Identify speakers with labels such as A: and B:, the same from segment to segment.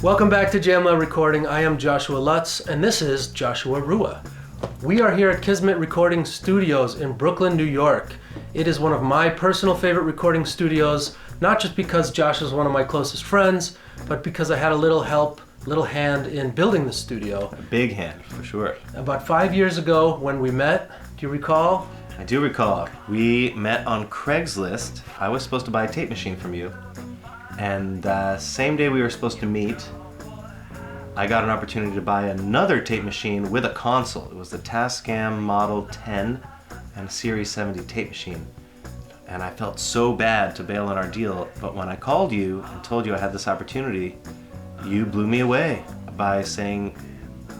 A: Welcome back to JML Recording. I am Joshua Lutz, and this is Joshua Rouah. We are here at Kizmit Recording Studios in Brooklyn, New York. It is one of my personal favorite recording studios, not just because Josh is one of my closest friends, but because I had a little hand in building the studio.
B: A big hand, for sure.
A: About 5 years ago when we met, do you recall?
B: I do recall. We met on Craigslist. I was supposed to buy a tape machine from you. And same day we were supposed to meet, I got an opportunity to buy another tape machine with a console. It was the Tascam Model 10 and Series 70 tape machine. And I felt so bad to bail on our deal, but when I called you and told you I had this opportunity, you blew me away by saying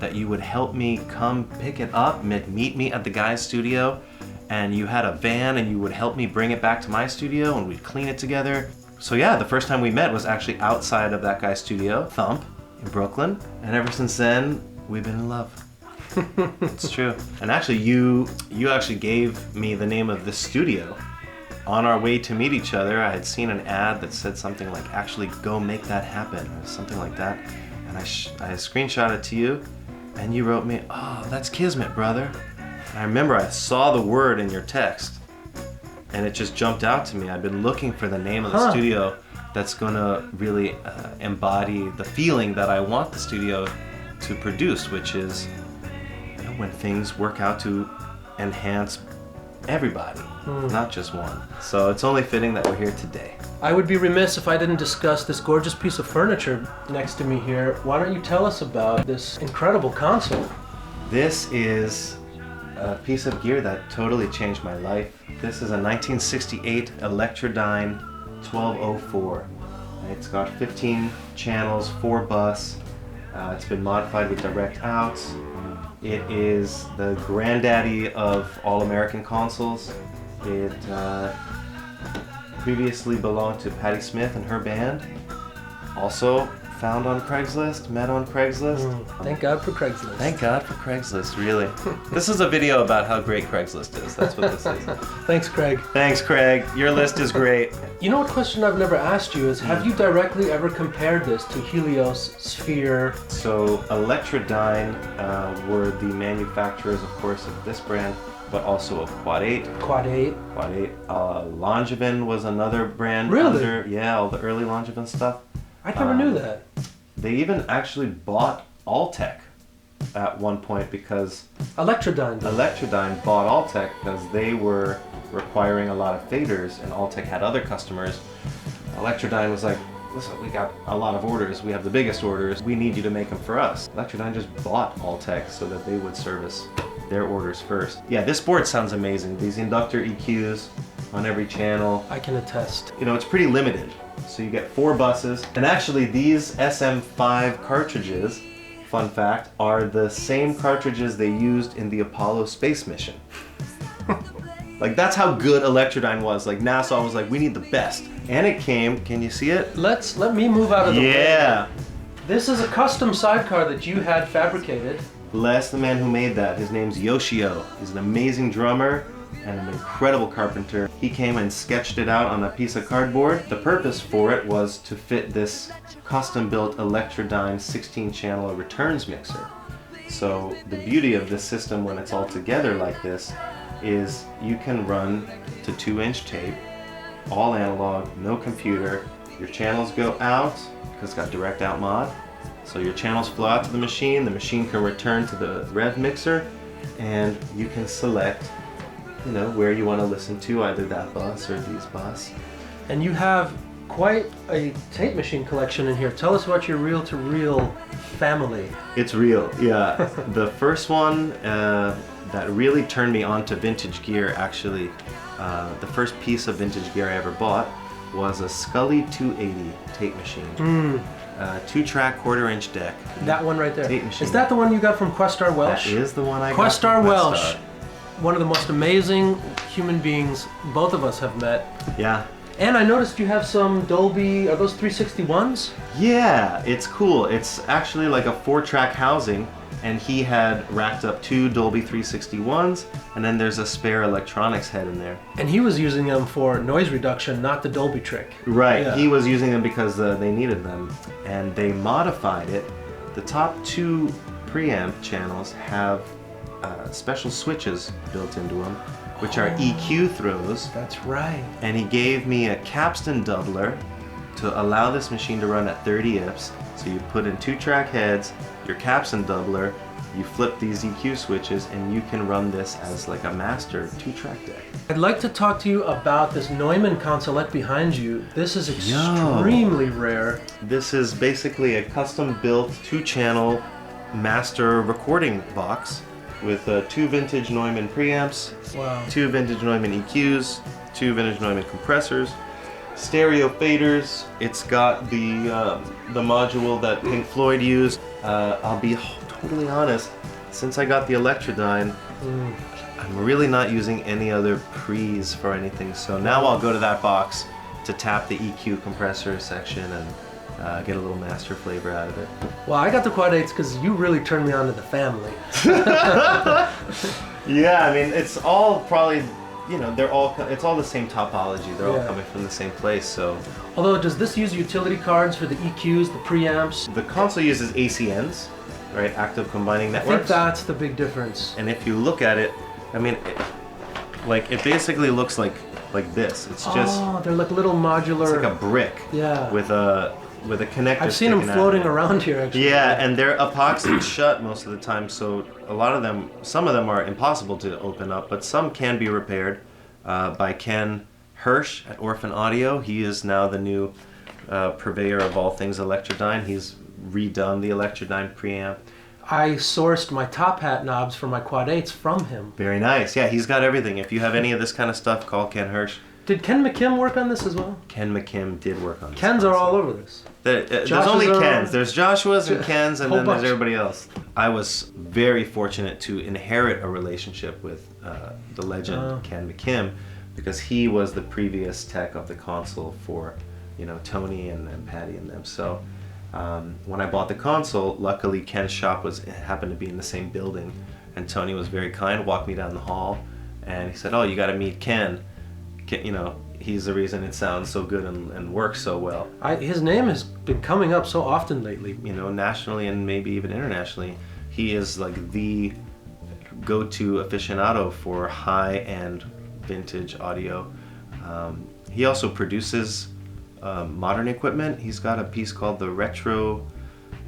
B: that you would help me come pick it up, meet me at the guy's studio, and you had a van and you would help me bring it back to my studio and we'd clean it together. So yeah, the first time we met was actually outside of that guy's studio, Thump, in Brooklyn. And ever since then, we've been in love. It's true. And actually, you actually gave me the name of this studio. On our way to meet each other, I had seen an ad that said something like, actually go make that happen, or something like that. And I screenshot it to you, and you wrote me, oh, that's Kizmit, brother. And I remember I saw the word in your text, and it just jumped out to me. I've been looking for the name of the studio that's gonna really embody the feeling that I want the studio to produce, which is, you know, when things work out to enhance everybody, not just one. So it's only fitting that we're here today.
A: I would be remiss if I didn't discuss this gorgeous piece of furniture next to me here. Why don't you tell us about this incredible console?
B: This is a piece of gear that totally changed my life. This is a 1968 Electrodyne 1204. It's got 15 channels, 4 bus. It's been modified with direct outs. It is the granddaddy of all American consoles. It previously belonged to Patti Smith and her band. Also found on Craigslist, met on Craigslist.
A: Thank God for Craigslist.
B: Thank God for Craigslist, really. This is a video about how great Craigslist is. That's what this is.
A: Thanks, Craig.
B: Thanks, Craig. Your list is great.
A: You know what question I've never asked you is, have you directly ever compared this to Helios, Sphere?
B: So Electrodyne were the manufacturers, of course, of this brand, but also of Quad 8.
A: Quad 8.
B: Quad 8. Longevin was another brand.
A: Really?
B: Yeah, all the early Longevin stuff.
A: I never knew that.
B: They even actually bought Alltech at one point because
A: Electrodyne
B: bought Alltech because they were requiring a lot of faders, and Alltech had other customers. Electrodyne was like, listen, we got a lot of orders. We have the biggest orders. We need you to make them for us. Electrodyne just bought Alltech so that they would service their orders first. Yeah, this board sounds amazing. These inductor EQs on every channel.
A: I can attest.
B: You know, it's pretty limited. So you get 4 buses. And actually these SM5 cartridges, fun fact, are the same cartridges they used in the Apollo space mission. Like, that's how good Electrodyne was. Like, NASA was like, we need the best. And it came, can you see it?
A: Let me move out of the way.
B: Yeah.
A: This is a custom sidecar that you had fabricated.
B: Bless the man who made that. His name's Yoshio. He's an amazing drummer and an incredible carpenter. He came and sketched it out on a piece of cardboard. The purpose for it was to fit this custom-built Electrodyne 16-channel returns mixer. So the beauty of this system when it's all together like this is you can run to 2-inch tape, all analog, no computer. Your channels go out because it's got direct out mod. So your channels flow out to the machine can return to the rev mixer, and you can select, you know, where you want to listen to, either that bus or these bus.
A: And you have quite a tape machine collection in here. Tell us about your reel-to-reel family.
B: It's real, yeah. The first one that really turned me on to vintage gear, actually, the first piece of vintage gear I ever bought was a Scully 280 tape machine. 2-track 1/4-inch deck.
A: That one right there.
B: Tape machine.
A: Is that the one you got from Questar Welsh?
B: That is the one I got
A: Questar
B: from
A: Welsh. One of the most amazing human beings both of us have met.
B: Yeah.
A: And I noticed you have some Dolby, are those 361s?
B: Yeah, it's cool. It's actually like a 4-track housing, and he had racked up 2 Dolby 361s, and then there's a spare electronics head in there.
A: And he was using them for noise reduction, not the Dolby trick.
B: Right,
A: Yeah.
B: he was using them because they needed them, and they modified it. The top 2 preamp channels have special switches built into them, which are EQ throws.
A: That's right.
B: And he gave me a capstan doubler to allow this machine to run at 30 IPS. So you put in 2-track heads, your capstan doubler, you flip these EQ switches, and you can run this as like a master 2-track deck.
A: I'd like to talk to you about this NEUMANN consolette behind you. This is extremely rare.
B: This is basically a custom-built 2-channel master recording box with 2 vintage NEUMANN preamps,
A: Wow.
B: 2 vintage NEUMANN EQs, 2 vintage NEUMANN compressors, stereo faders. It's got the module that Pink Floyd used. I'll be totally honest, since I got the Electrodyne, I'm really not using any other pre's for anything. So now I'll go to that box to tap the EQ compressor section and get a little master flavor out of it.
A: Well, I got the Quad 8s because you really turned me on to the family.
B: Yeah, I mean, it's all probably, you know, it's all the same topology. They're all
A: Yeah.
B: coming from the same place, so.
A: Although, does this use utility cards for the EQs, the preamps?
B: The console uses ACNs, right, active combining
A: I think
B: networks.
A: that's the big difference.
B: And if you look at it, I mean, it basically looks like this. It's just,
A: Oh, they're like little modular.
B: it's like a brick
A: Yeah.
B: with a connector.
A: I've seen them
B: sticking out.
A: floating around here, actually.
B: Yeah, and they're epoxied shut most of the time, so a lot of them, some of them are impossible to open up, but some can be repaired by Ken Hirsch at Orphan Audio. He is now the new purveyor of all things Electrodyne. He's redone the Electrodyne preamp.
A: I sourced my top hat knobs for my Quad 8s from him.
B: Very nice. Yeah, he's got everything. If you have any of this kind of stuff, call Ken Hirsch.
A: Did KENMCKIM work on this as well?
B: KENMCKIM did work on this.
A: Kens are all over this.
B: There's
A: Joshua's
B: only
A: are-
B: Kens. There's Joshua's and Kens, and
A: Whole
B: then
A: bunch.
B: there's everybody else. I was very fortunate to inherit a relationship with the legend KENMCKIM, because he was the previous tech of the console for, you know, Tony and Patti and them. So when I bought the console, luckily Ken's shop happened to be in the same building, and Tony was very kind, walked me down the hall, and he said, "Oh, you got to meet Ken. You know, he's the reason it sounds so good and works so well."
A: His name has been coming up so often lately.
B: You know, nationally and maybe even internationally, he is like the go-to aficionado for high-end vintage audio. He also produces modern equipment. He's got a piece called the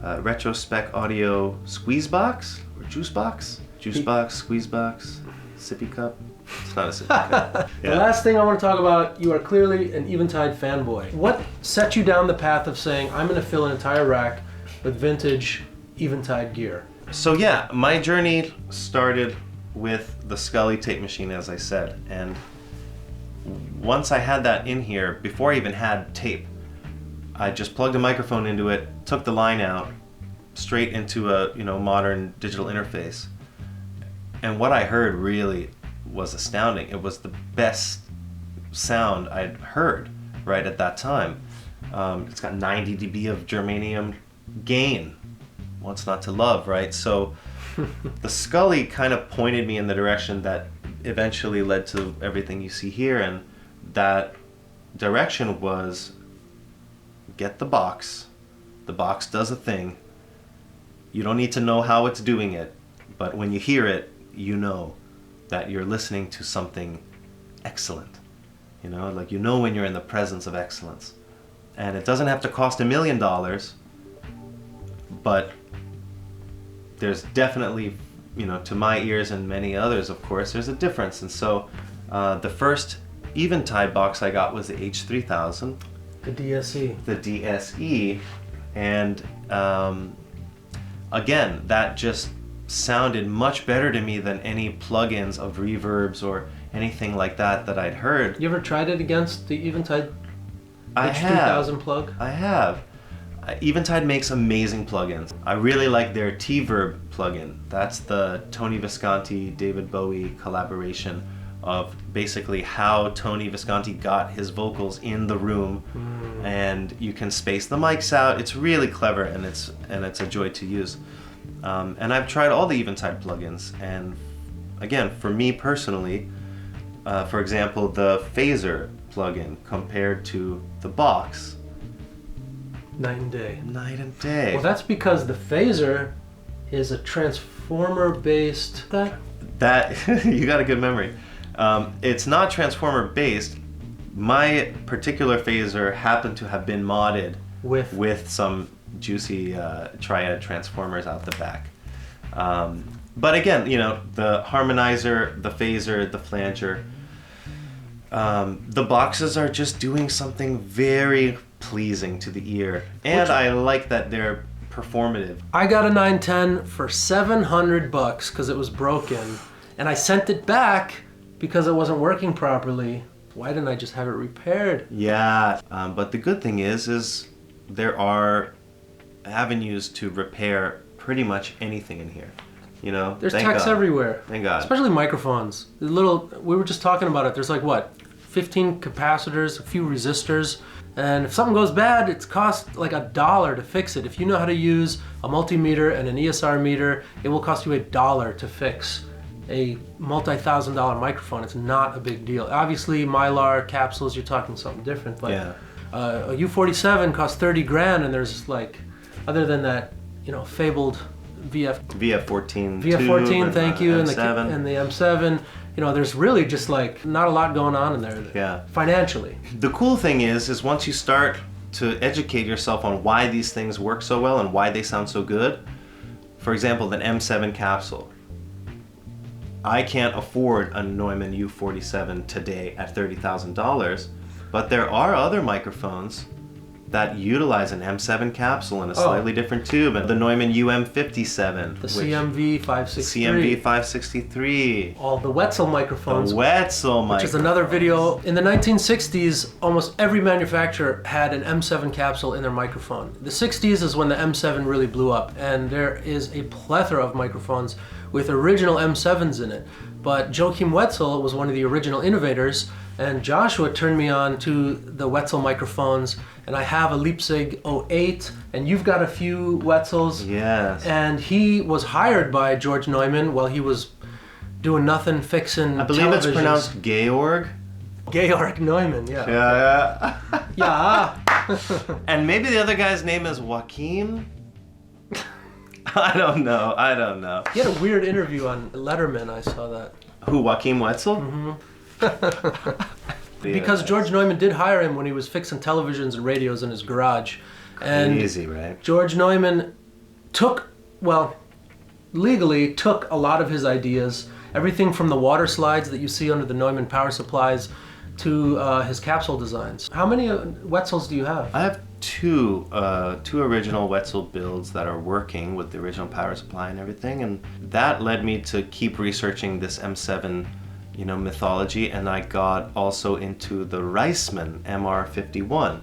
B: RETROSPEC audio squeeze box or juice box, squeeze box, sippy cup. It's not a sippy cup.
A: The last thing I want to talk about, you are clearly an Eventide fanboy. What set you down the path of saying, I'm going to fill an entire rack with vintage Eventide gear?
B: So yeah, my journey started with the Scully tape machine, as I said, and once I had that in here, before I even had tape, I just plugged a microphone into it, took the line out, straight into a modern digital interface, and what I heard really was astounding. It was the best sound I'd heard right at that time. It's got 90 dB of germanium gain. What's not to love, right? So the Scully kind of pointed me in the direction that eventually led to everything you see here, and that direction was get the box. The box does a thing. You don't need to know how it's doing it, but when you hear it, you know that you're listening to something excellent. You know, like you know when you're in the presence of excellence. And it doesn't have to cost $1 million, but there's definitely, to my ears and many others, of course, there's a difference. And so the first Eventide box I got was the H3000.
A: The DSE.
B: The DSE. And again, that just sounded much better to me than any plugins of reverbs or anything like that I'd heard.
A: You ever tried it against the Eventide
B: I
A: H3000 plug?
B: I have. Eventide makes amazing plugins. I really like their T-Verb plugin. That's the Tony Visconti, David Bowie collaboration of basically how Tony Visconti got his vocals in the room, and you can space the mics out. It's really clever, and it's a joy to use. And I've tried all the Eventide plugins, and again, for me personally, for example, the phaser plugin compared to the box,
A: Night and day.
B: night and day.
A: Well, that's because the phaser is a transformer-based...
B: That you got a good memory. It's not transformer based. My particular phaser happened to have been modded with some juicy triad transformers out the back. But again, you know, the harmonizer, the phaser, the flanger, the boxes are just doing something very pleasing to the ear, and I like that they're performative.
A: I got a 910 for $700 because it was broken, and I sent it back because it wasn't working properly. Why didn't I just have it repaired?
B: Yeah, but the good thing is there are avenues to repair pretty much anything in here. You know,
A: there's techs everywhere.
B: Thank God.
A: Especially microphones. We were just talking about it. There's like what, 15 capacitors, a few resistors, and if something goes bad, it costs like $1 to fix it. If you know how to use a multimeter and an ESR meter, it will cost you $1 to fix a multi-$1,000 microphone. It's not a big deal. Obviously, Mylar capsules, you're talking something different, but
B: yeah.
A: A U47 costs 30 grand, and there's like, other than that, you know, fabled VF14, thank you, and the M7. You know, there's really just like not a lot going on in there.
B: Yeah.
A: Financially.
B: The cool thing is once you start to educate yourself on why these things work so well and why they sound so good. For example, the M7 capsule. I can't afford a Neumann U47 today at $30,000, but there are other microphones that utilize an M7 capsule in a slightly different tube, and the Neumann UM57,
A: the CMV 563,
B: CMV 563,
A: all the WETZEL microphones,
B: which
A: is another video. In the 1960s, almost every manufacturer had an M7 capsule in their microphone. The 60s is when the M7 really blew up, and there is a plethora of microphones with original M7s in it. But Joachim Wetzel was one of the original innovators, and Joshua turned me on to the Wetzel microphones, and I have a Leipzig 08, and you've got a few Wetzels.
B: Yes.
A: And he was hired by George Neumann while he was doing nothing, fixing
B: I believe it's pronounced Georg.
A: Georg Neumann, yeah.
B: Yeah.
A: Yeah.
B: And maybe the other guy's name is Joachim? I don't know.
A: He had a weird interview on Letterman, I saw that.
B: Who, Joachim Wetzel?
A: Mm-hmm. Because George Neumann did hire him when he was fixing televisions and radios in his garage. And
B: easy, right?
A: George Neumann legally took a lot of his ideas, everything from the water slides that you see under the Neumann power supplies to his capsule designs. How many Wetzels do you have?
B: I have two original Wetzel builds that are working with the original power supply and everything, and that led me to keep researching this M7 mythology, and I got also into the Reisman MR51,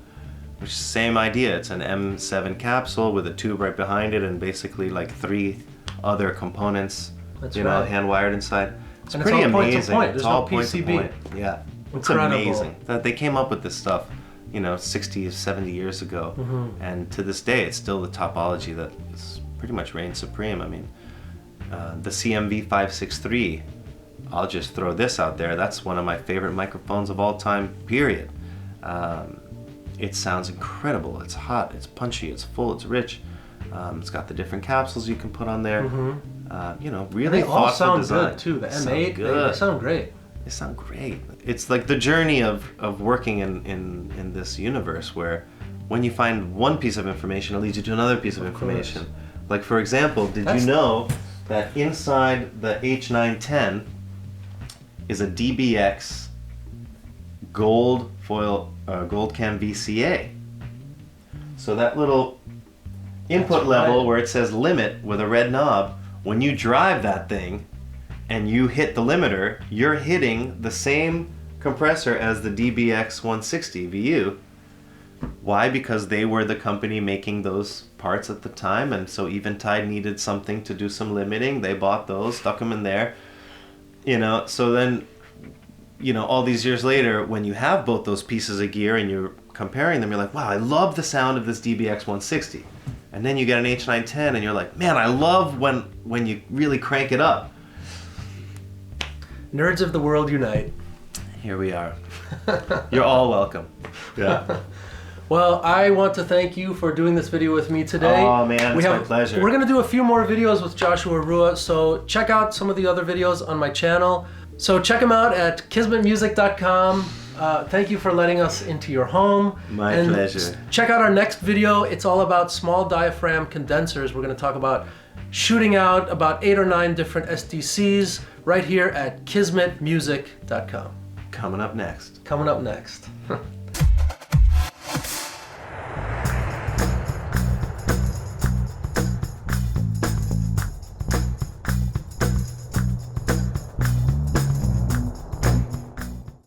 B: which is the same idea. It's an M7 capsule with a tube right behind it and basically like 3 other components, hand wired inside. It's
A: and
B: pretty
A: it's all
B: amazing.
A: Point to point.
B: It's
A: There's
B: all
A: no
B: point
A: PCB.
B: to point. Yeah. It's
A: Incredible.
B: amazing that they came up with this stuff, 60, 70 years ago.
A: Mm-hmm.
B: And to this day, it's still the topology that is pretty much reigns supreme. I mean, the CMV 563, I'll just throw this out there. That's one of my favorite microphones of all time, period. It sounds incredible. It's hot, it's punchy, it's full, it's rich. It's got the different capsules you can put on there.
A: Mm-hmm.
B: Really thoughtful
A: sound
B: design.
A: Good too. The M8, they sound great.
B: They sound great. It's like the journey of working in this universe where when you find one piece of information, it leads you to another piece of information. Like, for example, did you know that inside the H910 is a DBX gold foil, gold cam VCA? So that little input level where it says limit with a red knob, when you drive that thing and you hit the limiter, you're hitting the same compressor as the DBX 160 VU. Why? Because they were the company making those parts at the time, and so Eventide needed something to do some limiting. They bought those, stuck them in there. So then, all these years later, when you have both those pieces of gear and you're comparing them, you're like, wow, I love the sound of this DBX 160. And then you get an H910 and you're like, man, I love when you really crank it up.
A: Nerds of the world unite.
B: Here we are. You're all welcome. Yeah.
A: Well, I want to thank you for doing this video with me today.
B: Oh man, it's my pleasure.
A: We're going to do a few more videos with Joshua Rouah, so check out some of the other videos on my channel. So check them out at kizmitmusic.com. Thank you for letting us into your home.
B: My pleasure.
A: Check out our next video. It's all about small diaphragm condensers. We're going to talk about shooting out about 8 or 9 different SDCs right here at kizmitmusic.com.
B: Coming up next.
A: Coming up next.